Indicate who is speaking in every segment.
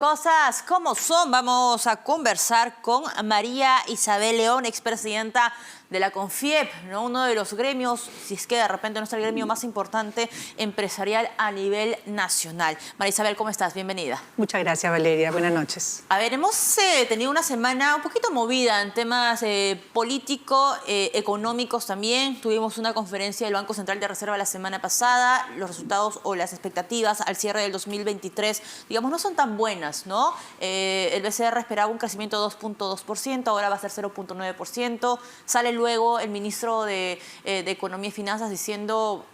Speaker 1: Cosas como son, vamos a conversar con María Isabel León, expresidenta de la CONFIEP, ¿no? Uno de los gremios, si es que de repente no es el gremio más importante empresarial a nivel nacional. María Isabel, ¿cómo estás? Bienvenida.
Speaker 2: Muchas gracias, Valeria. Buenas noches.
Speaker 1: A ver, hemos tenido una semana un poquito movida en temas políticos, económicos también. Tuvimos una conferencia del Banco Central de Reserva la semana pasada. Los resultados o las expectativas al cierre del 2023, digamos, no son tan buenas, ¿no? El BCR esperaba un crecimiento de 2.2%, ahora va a ser 0.9%. Sale luego el ministro de Economía y Finanzas diciendo,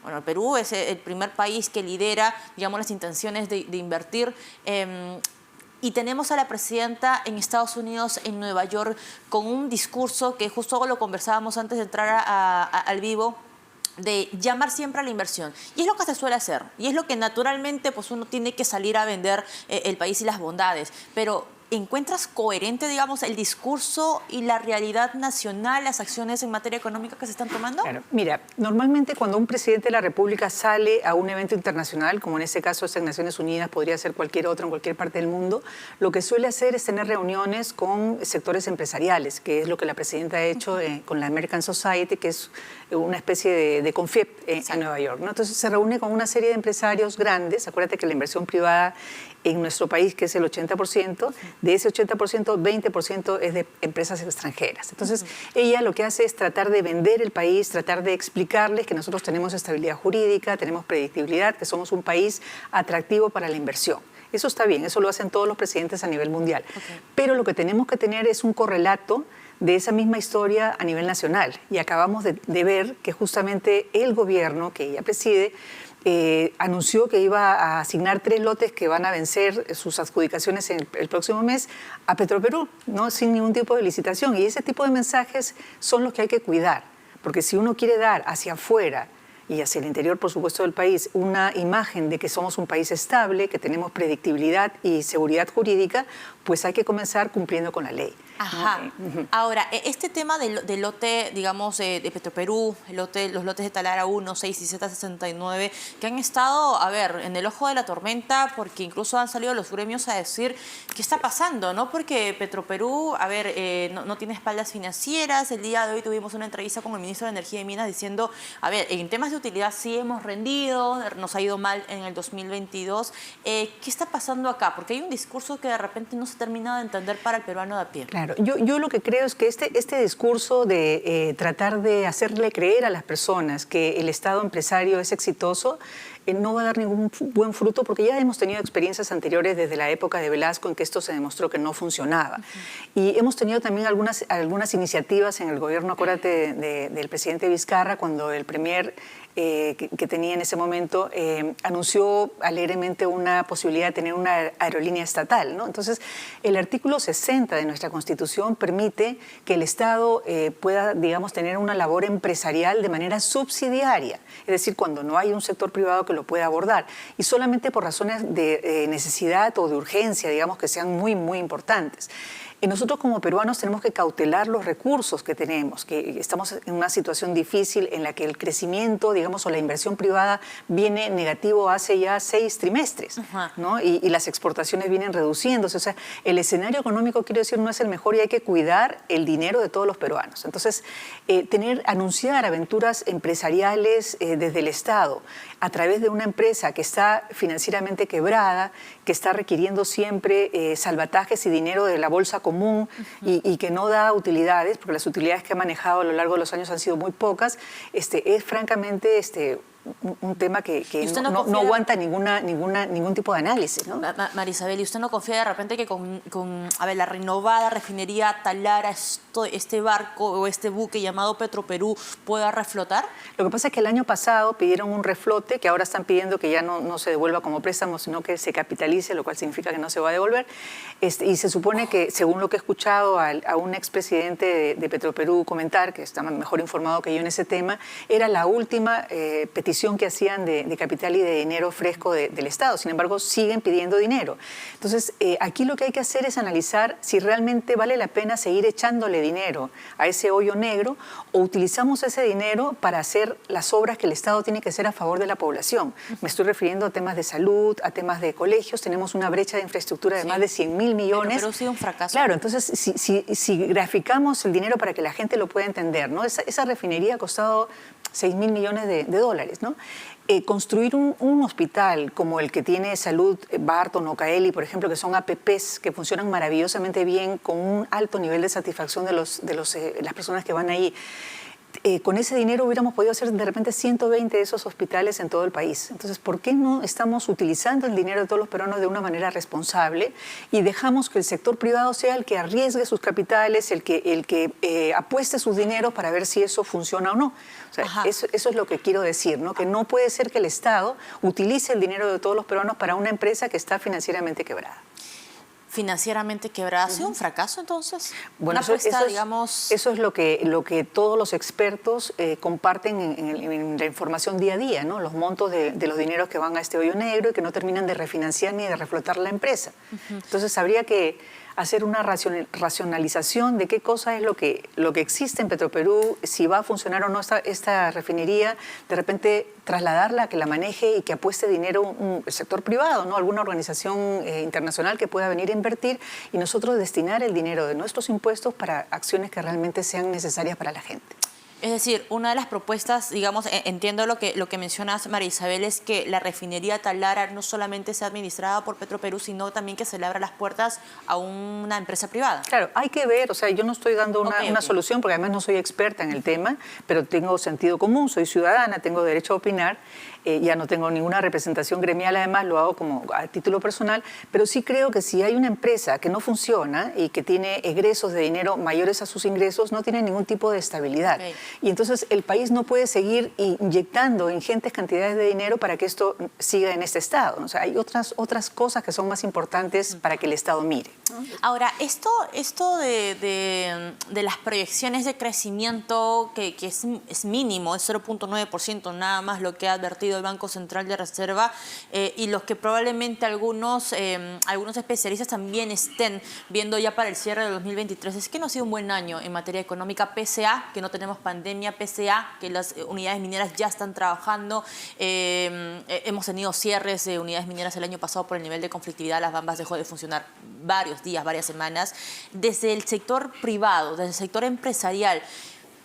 Speaker 1: bueno, Perú es el primer país que lidera, digamos, las intenciones de invertir. Y tenemos a la presidenta en Estados Unidos, en Nueva York, con un discurso que justo lo conversábamos antes de entrar al vivo, de llamar siempre a la inversión. Y es lo que se suele hacer. Y es lo que naturalmente pues, uno tiene que salir a vender el país y las bondades. Pero ¿encuentras coherente, digamos, el discurso y la realidad nacional, las acciones en materia económica que se están tomando?
Speaker 2: Claro. Mira, normalmente cuando un presidente de la República sale a un evento internacional, como en este caso es en Naciones Unidas, podría ser cualquier otro en cualquier parte del mundo, lo que suele hacer es tener reuniones con sectores empresariales, que es lo que la presidenta ha hecho con la American Society, que es una especie de CONFIEP en Nueva York, ¿no? Entonces se reúne con una serie de empresarios grandes. Acuérdate que la inversión privada en nuestro país, que es el 80%, de ese 80%, 20% es de empresas extranjeras. Entonces, ella lo que hace es tratar de vender el país, tratar de explicarles que nosotros tenemos estabilidad jurídica, tenemos predictibilidad, que somos un país atractivo para la inversión. Eso está bien, eso lo hacen todos los presidentes a nivel mundial. Pero lo que tenemos que tener es un correlato de esa misma historia a nivel nacional. Y acabamos de ver que justamente el gobierno que ella preside anunció que iba a asignar 3 lotes que van a vencer sus adjudicaciones en el próximo mes a Petroperú, ¿no? Sin ningún tipo de licitación. Y ese tipo de mensajes son los que hay que cuidar, porque si uno quiere dar hacia afuera y hacia el interior, por supuesto, del país, una imagen de que somos un país estable, que tenemos predictibilidad y seguridad jurídica, pues hay que comenzar cumpliendo con la ley.
Speaker 1: Ajá. Ahora, este tema del lote, digamos, de Petroperú, los lotes de Talara 1, 6 y Z69, que han estado, a ver, en el ojo de la tormenta, porque incluso han salido los gremios a decir qué está pasando, ¿no? Porque Petroperú, a ver, no tiene espaldas financieras. El día de hoy tuvimos una entrevista con el ministro de Energía y Minas diciendo, a ver, en temas de utilidad sí hemos rendido, nos ha ido mal en el 2022. ¿Qué está pasando acá? Porque hay un discurso que de repente no se termina de entender para el peruano de a pie.
Speaker 2: Claro, yo lo que creo es que este discurso de tratar de hacerle creer a las personas que el Estado empresario es exitoso no va a dar ningún buen fruto, porque ya hemos tenido experiencias anteriores desde la época de Velasco en que esto se demostró que no funcionaba. Y hemos tenido también algunas iniciativas en el gobierno, acuérdate, del presidente Vizcarra, cuando el premier que tenía en ese momento anunció alegremente una posibilidad de tener una aerolínea estatal, ¿no? Entonces, el artículo 60 de nuestra Constitución permite que el Estado pueda, digamos, tener una labor empresarial de manera subsidiaria, es decir, cuando no hay un sector privado que lo pueda abordar, y solamente por razones de necesidad o de urgencia, digamos, que sean muy, muy importantes. Y nosotros como peruanos tenemos que cautelar los recursos que tenemos, que estamos en una situación difícil en la que el crecimiento, digamos, o la inversión privada viene negativo hace ya 6 trimestres, ¿no? Y las exportaciones vienen reduciéndose. O sea, el escenario económico, quiero decir, no es el mejor y hay que cuidar el dinero de todos los peruanos. Entonces, anunciar aventuras empresariales desde el Estado a través de una empresa que está financieramente quebrada, que está requiriendo siempre salvatajes y dinero de la bolsa común y que no da utilidades, porque las utilidades que ha manejado a lo largo de los años han sido muy pocas, es francamente un tema que no aguanta ningún tipo de análisis, ¿no?
Speaker 1: María Isabel, ¿y usted no confía de repente que a ver, la renovada refinería Talara, este barco o este buque llamado Petroperú pueda reflotar?
Speaker 2: Lo que pasa es que el año pasado pidieron un reflote, que ahora están pidiendo que ya no se devuelva como préstamo, sino que se capitalice, lo cual significa que no se va a devolver. Y se supone que, según lo que he escuchado a un expresidente de Petroperú comentar, que está mejor informado que yo en ese tema, era la última petición petición que hacían de capital y de dinero fresco del Estado. Sin embargo, siguen pidiendo dinero. Entonces, aquí lo que hay que hacer es analizar si realmente vale la pena seguir echándole dinero a ese hoyo negro o utilizamos ese dinero para hacer las obras que el Estado tiene que hacer a favor de la población. Me estoy refiriendo a temas de salud, a temas de colegios. Tenemos una brecha de infraestructura de más de 100.000 millones.
Speaker 1: Pero ha sido un fracaso.
Speaker 2: Claro, entonces, si graficamos el dinero para que la gente lo pueda entender, ¿no? Esa refinería ha costado 6.000 millones de dólares, ¿no? Construir un hospital como el que tiene Salud Barton o Caeli, por ejemplo, que son APPs que funcionan maravillosamente bien con un alto nivel de satisfacción de las personas que van ahí. Con ese dinero hubiéramos podido hacer de repente 120 de esos hospitales en todo el país. Entonces, ¿por qué no estamos utilizando el dinero de todos los peruanos de una manera responsable y dejamos que el sector privado sea el que arriesgue sus capitales, el que apueste sus dineros para ver si eso funciona o no? O sea, eso es lo que quiero decir, ¿no? Que no puede ser que el Estado utilice el dinero de todos los peruanos para una empresa que está financieramente quebrada.
Speaker 1: Financieramente quebrada. ¿Ha sido un fracaso entonces?
Speaker 2: Bueno, eso es lo que todos los expertos comparten en la información día a día, ¿no? Los montos de los dineros que van a este hoyo negro y que no terminan de refinanciar ni de reflotar la empresa. Entonces habría que hacer una racionalización de qué cosa es lo que existe en Petroperú, si va a funcionar o no esta refinería, de repente trasladarla a que la maneje y que apueste dinero el sector privado, ¿no? Alguna organización internacional que pueda venir a invertir y nosotros destinar el dinero de nuestros impuestos para acciones que realmente sean necesarias para la gente.
Speaker 1: Es decir, una de las propuestas, digamos, entiendo lo que mencionas, María Isabel, es que la refinería Talara no solamente sea administrada por Petroperú, sino también que se le abra las puertas a una empresa privada.
Speaker 2: Claro, hay que ver, o sea, yo no estoy dando una solución porque además no soy experta en el tema, pero tengo sentido común, soy ciudadana, tengo derecho a opinar. Ya no tengo ninguna representación gremial, además lo hago como a título personal, pero sí creo que si hay una empresa que no funciona y que tiene egresos de dinero mayores a sus ingresos, no tiene ningún tipo de estabilidad. Y entonces el país no puede seguir inyectando ingentes cantidades de dinero para que esto siga en este estado. O sea, hay otras cosas que son más importantes para que el Estado mire, ¿no?
Speaker 1: Ahora, esto de las proyecciones de crecimiento, que es mínimo, es 0.9%, nada más lo que ha advertido el Banco Central de Reserva, y los que probablemente algunos especialistas también estén viendo ya para el cierre de 2023, es que no ha sido un buen año en materia económica, pese a que no tenemos pandemia, pese a que las unidades mineras ya están trabajando. Hemos tenido cierres de unidades mineras el año pasado por el nivel de conflictividad. Las Bambas dejó de funcionar varios días, varias semanas. Desde el sector privado, desde el sector empresarial,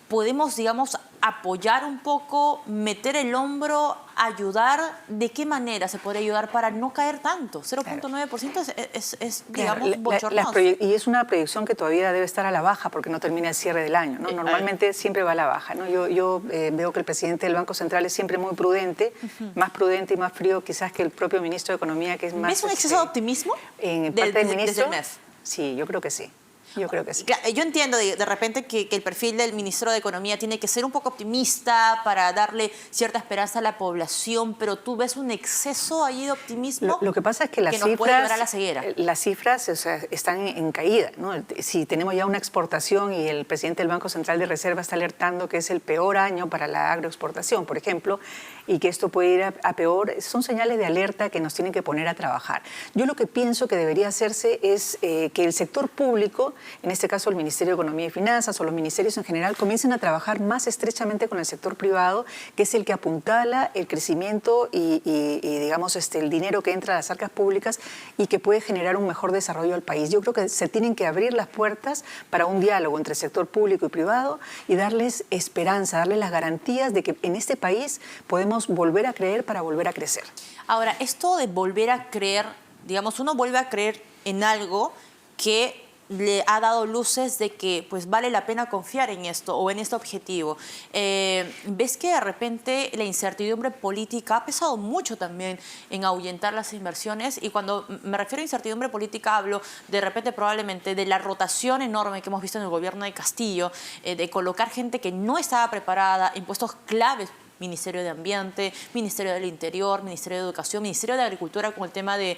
Speaker 1: podemos, digamos, apoyar un poco, meter el hombro, ayudar. ¿De qué manera se podría ayudar para no caer tanto? 0.9% es digamos, bochornoso.
Speaker 2: Y es una proyección que todavía debe estar a la baja porque no termina el cierre del año, ¿no? Normalmente siempre va a la baja, ¿no? Yo veo que el presidente del Banco Central es siempre muy prudente, más prudente y más frío quizás que el propio ministro de Economía, que es más...
Speaker 1: ¿Ves un exceso de optimismo?
Speaker 2: En parte del ministro,
Speaker 1: desde el MEF.
Speaker 2: Sí, yo creo que sí. Yo creo que sí.
Speaker 1: Yo entiendo de repente que el perfil del ministro de Economía tiene que ser un poco optimista para darle cierta esperanza a la población, pero tú ves un exceso ahí de optimismo.
Speaker 2: Lo que pasa es que las
Speaker 1: nos puede llevar a la ceguera.
Speaker 2: Las cifras, o sea, están en caída, ¿no? Si tenemos ya una exportación y el presidente del Banco Central de Reserva está alertando que es el peor año para la agroexportación, por ejemplo, y que esto puede ir a peor, son señales de alerta que nos tienen que poner a trabajar. Yo lo que pienso que debería hacerse es que el sector público, en este caso el Ministerio de Economía y Finanzas o los ministerios en general, comiencen a trabajar más estrechamente con el sector privado, que es el que apuntala el crecimiento y digamos, el dinero que entra a las arcas públicas y que puede generar un mejor desarrollo al país. Yo creo que se tienen que abrir las puertas para un diálogo entre el sector público y privado y darles esperanza, darles las garantías de que en este país podemos volver a creer para volver a crecer.
Speaker 1: Ahora, esto de volver a creer, digamos, uno vuelve a creer en algo que le ha dado luces de que pues vale la pena confiar en esto o en este objetivo. ¿Ves que de repente la incertidumbre política ha pesado mucho también en ahuyentar las inversiones? Y cuando me refiero a incertidumbre política hablo de repente probablemente de la rotación enorme que hemos visto en el gobierno de Castillo, de colocar gente que no estaba preparada en puestos claves Ministerio de Ambiente, Ministerio del Interior, Ministerio de Educación, Ministerio de Agricultura con el tema de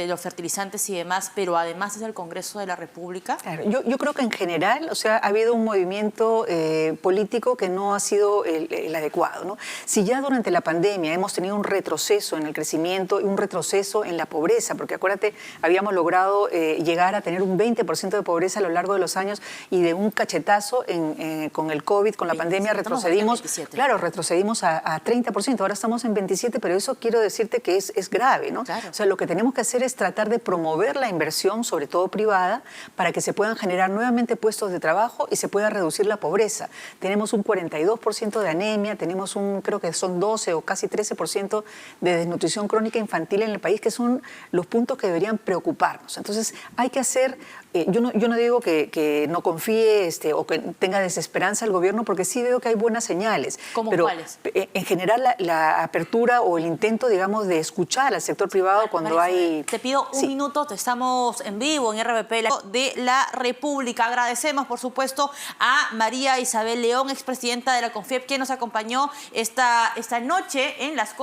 Speaker 1: los fertilizantes y demás, pero además es el Congreso de la República.
Speaker 2: Claro, yo creo que en general, o sea, ha habido un movimiento político que no ha sido el adecuado, ¿no? Si ya durante la pandemia hemos tenido un retroceso en el crecimiento y un retroceso en la pobreza, porque acuérdate, habíamos logrado llegar a tener un 20% de pobreza a lo largo de los años y de un cachetazo con el COVID, con la pandemia, retrocedimos, claro, retrocedimos a 30%, ahora estamos en 27%, pero eso quiero decirte que es grave, ¿no?
Speaker 1: Claro.
Speaker 2: O sea, lo que tenemos que hacer es tratar de promover la inversión, sobre todo privada, para que se puedan generar nuevamente puestos de trabajo y se pueda reducir la pobreza. Tenemos un 42% de anemia, tenemos creo que son 12 o casi 13% de desnutrición crónica infantil en el país, que son los puntos que deberían preocuparnos. Entonces, hay que hacer... yo no digo que no confíe o que tenga desesperanza el gobierno, porque sí veo que hay buenas señales.
Speaker 1: ¿Cómo
Speaker 2: pero
Speaker 1: cuáles?
Speaker 2: En general, la apertura o el intento, digamos, de escuchar al sector privado cuando
Speaker 1: María,
Speaker 2: hay...
Speaker 1: te pido un minuto, estamos en vivo en RPP de la República. Agradecemos, por supuesto, a María Isabel León, expresidenta de la CONFIEP, quien nos acompañó esta noche en las